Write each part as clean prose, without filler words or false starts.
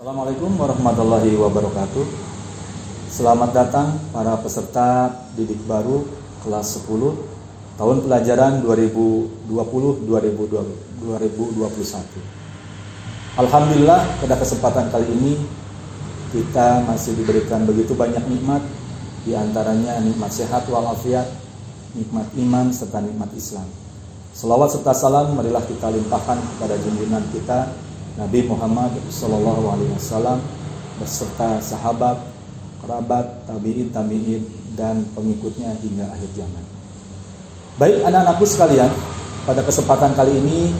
Assalamualaikum warahmatullahi wabarakatuh. Selamat datang para peserta didik baru kelas 10 tahun pelajaran 2020-2021. Alhamdulillah pada kesempatan kali ini kita masih diberikan begitu banyak nikmat, di antaranya nikmat sehat walafiat, nikmat iman serta nikmat Islam. Selawat serta salam marilah kita limpahkan kepada junjungan kita Nabi Muhammad SAW beserta sahabat, kerabat, tabi'in, dan pengikutnya hingga akhir zaman. Baik anak-anakku sekalian, pada kesempatan kali ini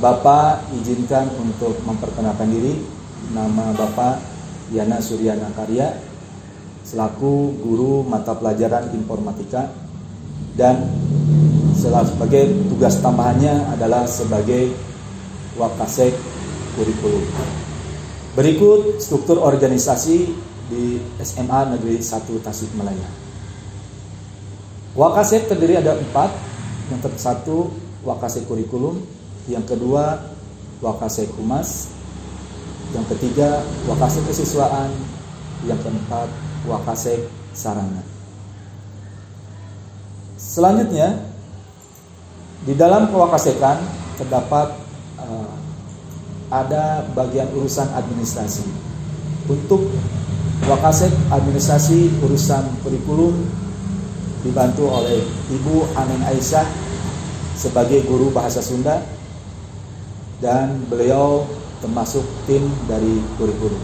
Bapak izinkan untuk memperkenalkan diri. Nama Bapak Yana Suryana Karya, selaku guru mata pelajaran informatika, dan sebagai tugas tambahannya adalah sebagai Wakasek kurikulum. Berikut struktur organisasi di SMA Negeri 1 Tasikmalaya. Wakasek terdiri ada 4. Yang satu Wakasek kurikulum, yang kedua Wakasek humas, yang ketiga Wakasek kesiswaan, yang keempat Wakasek sarana. Selanjutnya di dalam kewakasekan terdapat ada bagian urusan administrasi. Untuk Wakasek administrasi urusan kurikulum dibantu oleh Ibu Anin Aisyah sebagai guru bahasa Sunda, dan beliau termasuk tim dari kurikulum.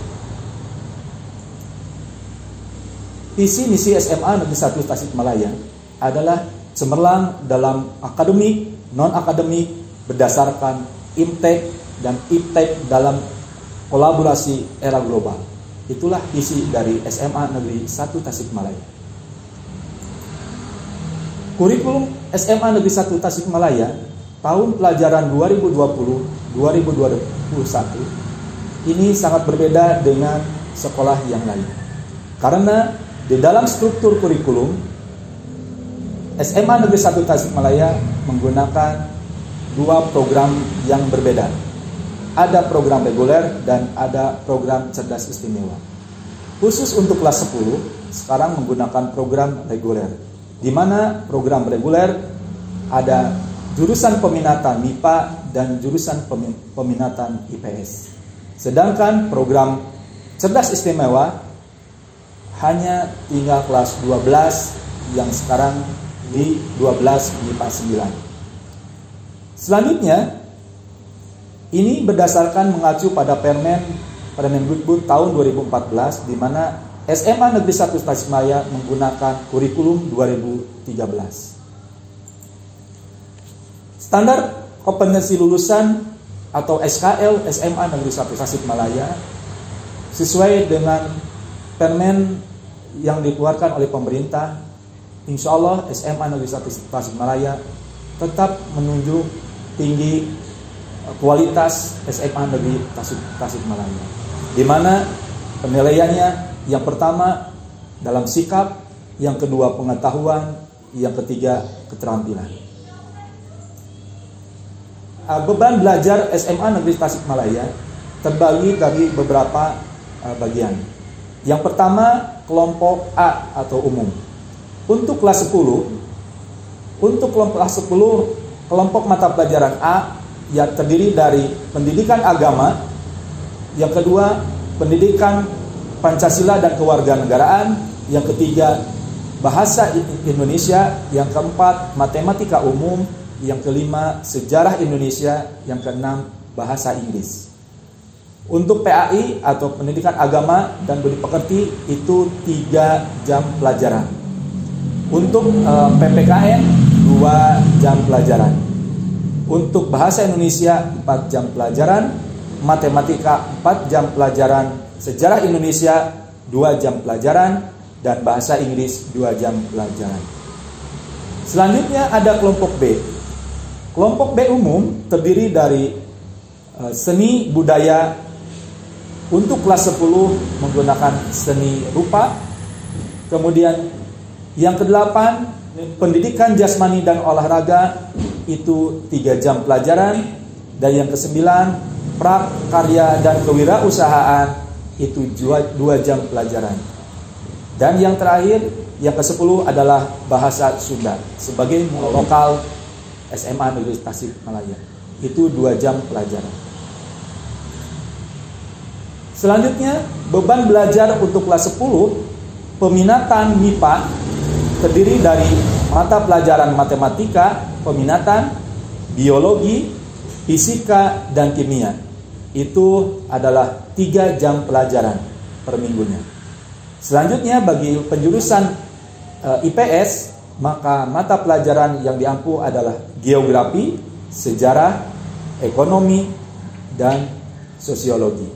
Visi misi SMA Negeri 1 Tasikmalaya adalah cemerlang dalam akademik, non akademik berdasarkan IMTEK dan IPTEK dalam kolaborasi era global. Itulah isi dari SMA Negeri 1 Tasikmalaya. Kurikulum SMA Negeri 1 Tasikmalaya tahun pelajaran 2020-2021 ini sangat berbeda dengan sekolah yang lain. Karena di dalam struktur kurikulum SMA Negeri 1 Tasikmalaya menggunakan 2 program yang berbeda. Ada program reguler dan ada program cerdas istimewa. Khusus untuk kelas 10 sekarang menggunakan program reguler, di mana program reguler ada jurusan peminatan MIPA dan jurusan peminatan IPS. Sedangkan program cerdas istimewa hanya tinggal kelas 12 yang sekarang di 12 MIPA 9. Selanjutnya, ini berdasarkan mengacu pada Permendikbud tahun 2014, di mana SMA Negeri 1 Tasikmalaya menggunakan kurikulum 2013. Standar kompetensi lulusan atau SKL SMA Negeri 1 Tasikmalaya sesuai dengan Permen yang dikeluarkan oleh pemerintah. Insya Allah SMA Negeri 1 Tasikmalaya tetap menunjuk tinggi kualitas SMA Negeri Tasikmalaya, di mana penilaiannya yang pertama dalam sikap, yang kedua pengetahuan, yang ketiga keterampilan. Beban belajar SMA Negeri Tasikmalaya terbagi dari beberapa bagian. Yang pertama kelompok A atau umum. Untuk kelas 10, kelompok mata pelajaran A yang terdiri dari pendidikan agama, yang kedua pendidikan Pancasila dan kewarganegaraan, yang ketiga bahasa Indonesia, yang keempat matematika umum, yang kelima sejarah Indonesia, yang keenam bahasa Inggris. Untuk PAI atau pendidikan agama dan budi pekerti itu 3 jam pelajaran. Untuk PPKN 2 jam pelajaran. Untuk bahasa Indonesia 4 jam pelajaran, matematika 4 jam pelajaran, sejarah Indonesia 2 jam pelajaran, dan bahasa Inggris 2 jam pelajaran. Selanjutnya ada kelompok B. Kelompok B umum terdiri dari seni budaya. Untuk kelas 10 menggunakan seni rupa. Kemudian yang ke-8 pendidikan jasmani dan olahraga itu 3 jam pelajaran, dan yang ke-9 prakarya dan kewirausahaan itu 2 jam pelajaran. Dan yang terakhir, yang ke-10 adalah bahasa Sunda sebagai lokal SMA Negeri Tasikmalaya. Itu 2 jam pelajaran. Selanjutnya, beban belajar untuk kelas 10, peminatan MIPA terdiri dari mata pelajaran matematika, peminatan, biologi, fisika, dan kimia. Itu adalah 3 jam pelajaran per minggunya. Selanjutnya bagi penjurusan IPS, maka mata pelajaran yang diampu adalah geografi, sejarah, ekonomi, dan sosiologi.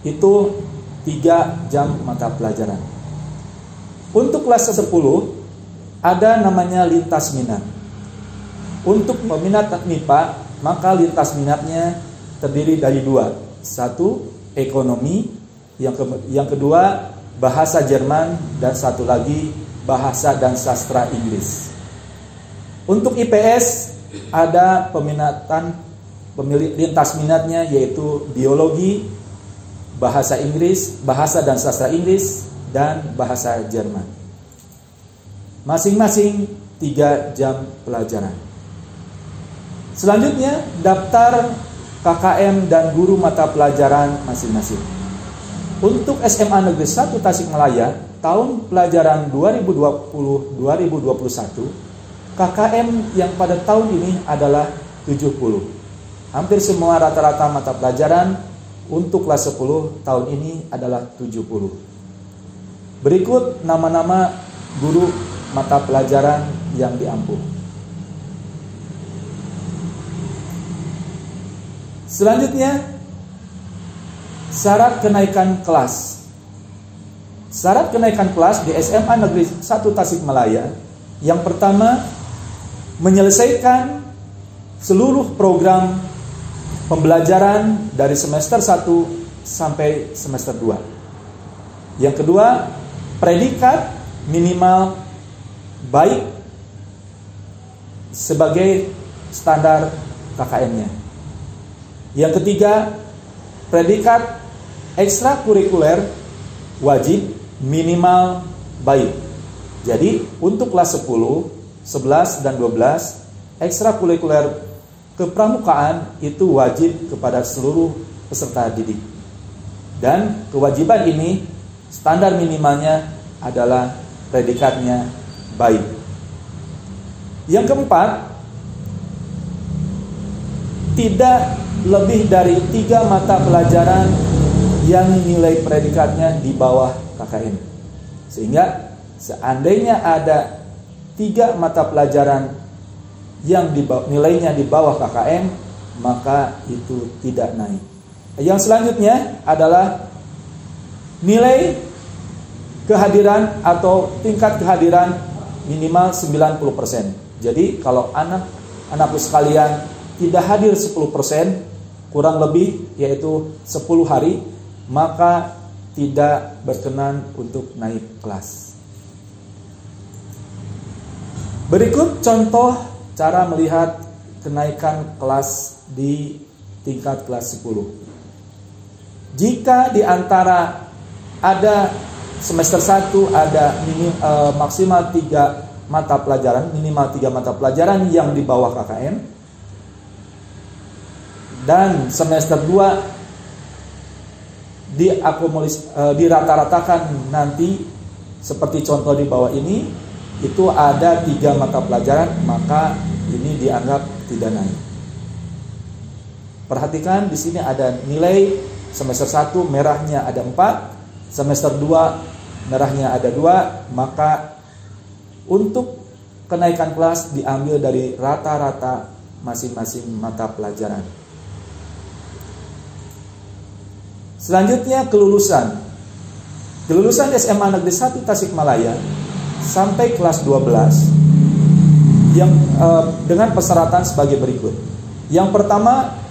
Itu 3 jam mata pelajaran. Untuk kelas 10 ada namanya lintas minat. Untuk peminat MIPA, maka lintas minatnya terdiri dari 2. 1, ekonomi, yang kedua bahasa Jerman, dan satu lagi bahasa dan sastra Inggris. Untuk IPS ada lintas minatnya yaitu biologi, bahasa Inggris, bahasa dan sastra Inggris, dan bahasa Jerman. Masing-masing 3 jam pelajaran. Selanjutnya daftar KKM dan guru mata pelajaran masing-masing. Untuk SMA Negeri 1 Tasikmalaya tahun pelajaran 2020-2021, KKM yang pada tahun ini adalah 70. Hampir semua rata-rata mata pelajaran untuk kelas 10 tahun ini adalah 70. Berikut nama-nama guru mata pelajaran yang diampu. Selanjutnya, syarat kenaikan kelas. Syarat kenaikan kelas di SMA Negeri 1 Tasikmalaya, yang pertama, menyelesaikan seluruh program pembelajaran dari semester 1 sampai semester 2. Yang kedua, predikat minimal baik sebagai standar KKM-nya. Yang ketiga, predikat ekstrakurikuler wajib minimal baik. Jadi untuk kelas 10, 11, dan 12, ekstrakurikuler kepramukaan itu wajib kepada seluruh peserta didik. Dan kewajiban ini standar minimalnya adalah predikatnya baik. Yang keempat, tidak lebih dari 3 mata pelajaran yang nilai predikatnya di bawah KKM. Sehingga seandainya ada 3 mata pelajaran yang nilainya di bawah KKM, maka itu tidak naik. Yang selanjutnya adalah nilai kehadiran atau tingkat kehadiran minimal 90%. Jadi kalau anakku sekalian tidak hadir 10%, kurang lebih yaitu 10 hari, maka tidak berkenan untuk naik kelas. Berikut contoh cara melihat kenaikan kelas di tingkat kelas 10. Jika di antara ada semester 1 ada maksimal 3 mata pelajaran, minimal 3 mata pelajaran yang di bawah KKM, dan semester 2 dirata-ratakan nanti seperti contoh di bawah ini, itu ada 3 mata pelajaran, maka ini dianggap tidak naik. Perhatikan di sini ada nilai semester 1 merahnya ada 4, semester 2 merahnya ada 2, maka untuk kenaikan kelas diambil dari rata-rata masing-masing mata pelajaran. Selanjutnya kelulusan. Kelulusan SMA Negeri 1 Tasikmalaya sampai kelas 12 yang dengan persyaratan sebagai berikut. Yang pertama,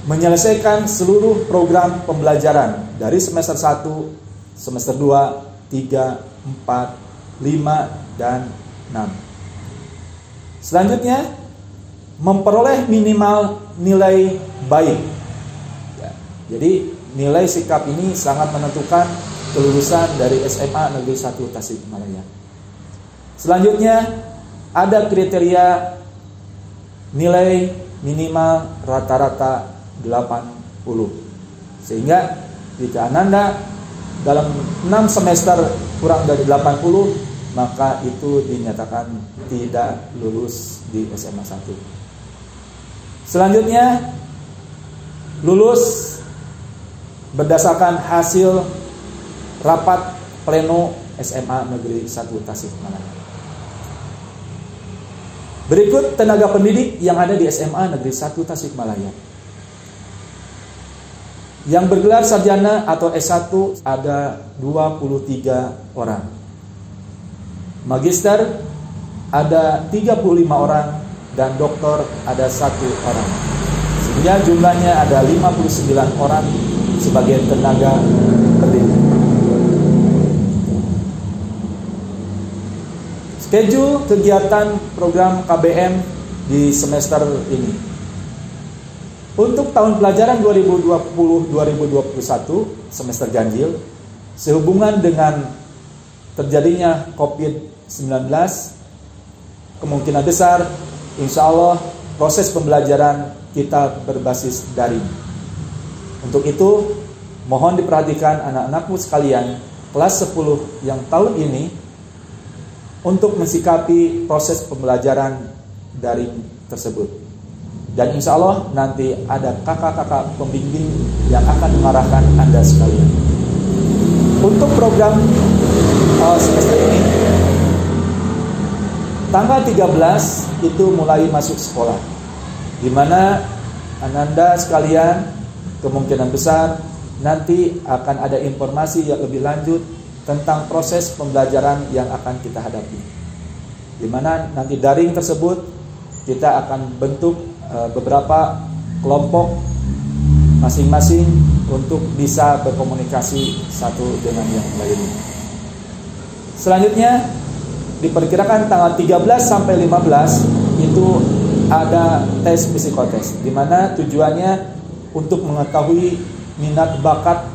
menyelesaikan seluruh program pembelajaran dari semester 1, semester 2, 3, 4, 5, dan 6. Selanjutnya, memperoleh minimal nilai baik. Jadi nilai sikap ini sangat menentukan kelulusan dari SMA Negeri 1 Tasikmalaya. Selanjutnya ada kriteria nilai minimal rata-rata 80. Sehingga jika Ananda dalam 6 semester kurang dari 80, maka itu dinyatakan tidak lulus di SMA 1. Selanjutnya, lulus berdasarkan hasil rapat pleno SMA Negeri 1 Tasikmalaya. Berikut tenaga pendidik yang ada di SMA Negeri 1 Tasikmalaya. Yang bergelar sarjana atau S1 ada 23 orang. Magister ada 35 orang dan doktor ada 1 orang. Sehingga jumlahnya ada 59 orang sebagai tenaga pendidik. Schedule kegiatan program KBM di semester ini. Untuk tahun pelajaran 2020-2021 semester ganjil, sehubungan dengan terjadinya COVID-19, kemungkinan besar insya Allah proses pembelajaran kita berbasis daring. Untuk itu mohon diperhatikan anak-anakmu sekalian kelas 10 yang tahun ini untuk mensikapi proses pembelajaran daring tersebut. Dan insya Allah nanti ada kakak-kakak pembimbing yang akan mengarahkan Anda sekalian. Untuk program semester ini, tanggal 13 itu mulai masuk sekolah, di mana Ananda sekalian kemungkinan besar nanti akan ada informasi yang lebih lanjut tentang proses pembelajaran yang akan kita hadapi. Di mana nanti daring tersebut kita akan bentuk beberapa kelompok masing-masing untuk bisa berkomunikasi satu dengan yang lainnya. Selanjutnya diperkirakan tanggal 13 sampai 15 itu ada tes psikotes, di mana tujuannya untuk mengetahui minat bakat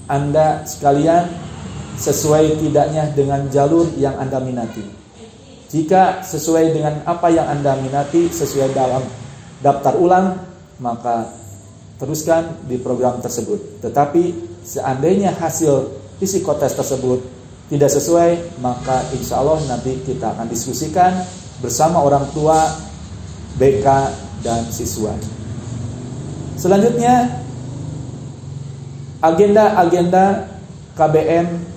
Anda sekalian sesuai tidaknya dengan jalur yang Anda minati. Jika sesuai dengan apa yang Anda minati, sesuai dalam daftar ulang, maka teruskan di program tersebut. Tetapi seandainya hasil psikotes tersebut tidak sesuai, maka insya Allah nanti kita akan diskusikan bersama orang tua, BK, dan siswa. Selanjutnya, agenda-agenda KBM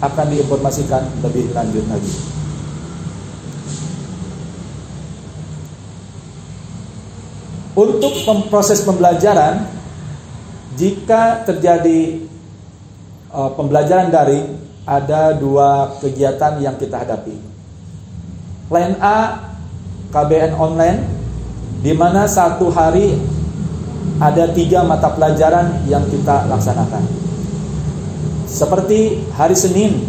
akan diinformasikan lebih lanjut lagi. Untuk proses pembelajaran, jika terjadi pembelajaran daring, ada 2 kegiatan yang kita hadapi. Plan A, KBM online, di mana 1 hari ada 3 mata pelajaran yang kita laksanakan. Seperti hari Senin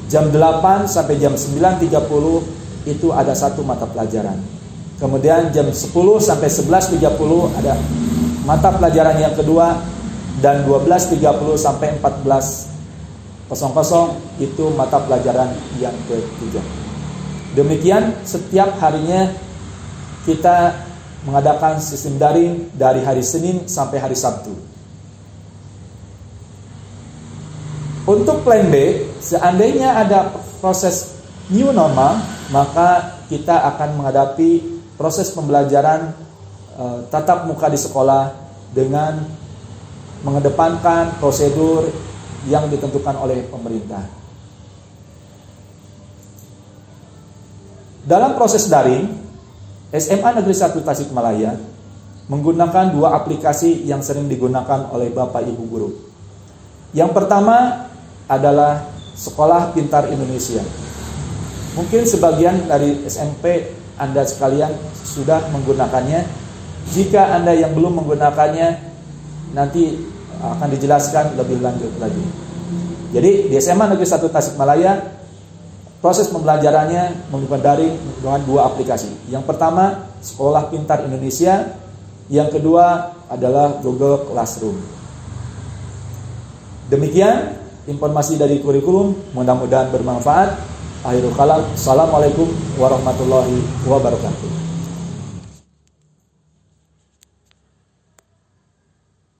jam 8 sampai jam 9.30 itu ada 1 mata pelajaran. Kemudian jam 10 sampai 11.30 ada mata pelajaran yang kedua, dan 12.30 sampai 14.00 itu mata pelajaran yang ketiga. Demikian setiap harinya kita mengadakan sistem daring dari hari Senin sampai hari Sabtu. Untuk plan B, seandainya ada proses new normal, maka kita akan menghadapi proses pembelajaran tatap muka di sekolah dengan mengedepankan prosedur yang ditentukan oleh pemerintah. Dalam proses daring, SMA Negeri 1 Tasikmalaya menggunakan 2 aplikasi yang sering digunakan oleh Bapak Ibu guru. Yang pertama adalah Sekolah Pintar Indonesia. Mungkin sebagian dari SMP Anda sekalian sudah menggunakannya. Jika Anda yang belum menggunakannya, nanti akan dijelaskan lebih lanjut lagi. Jadi di SMA Negeri 1 Tasikmalaya, proses pembelajarannya menggunakan daring dengan 2 aplikasi. Yang pertama Sekolah Pintar Indonesia, yang kedua adalah Google Classroom. Demikian informasi dari kurikulum, mudah-mudahan bermanfaat. Akhirul kalam, assalamualaikum warahmatullahi wabarakatuh.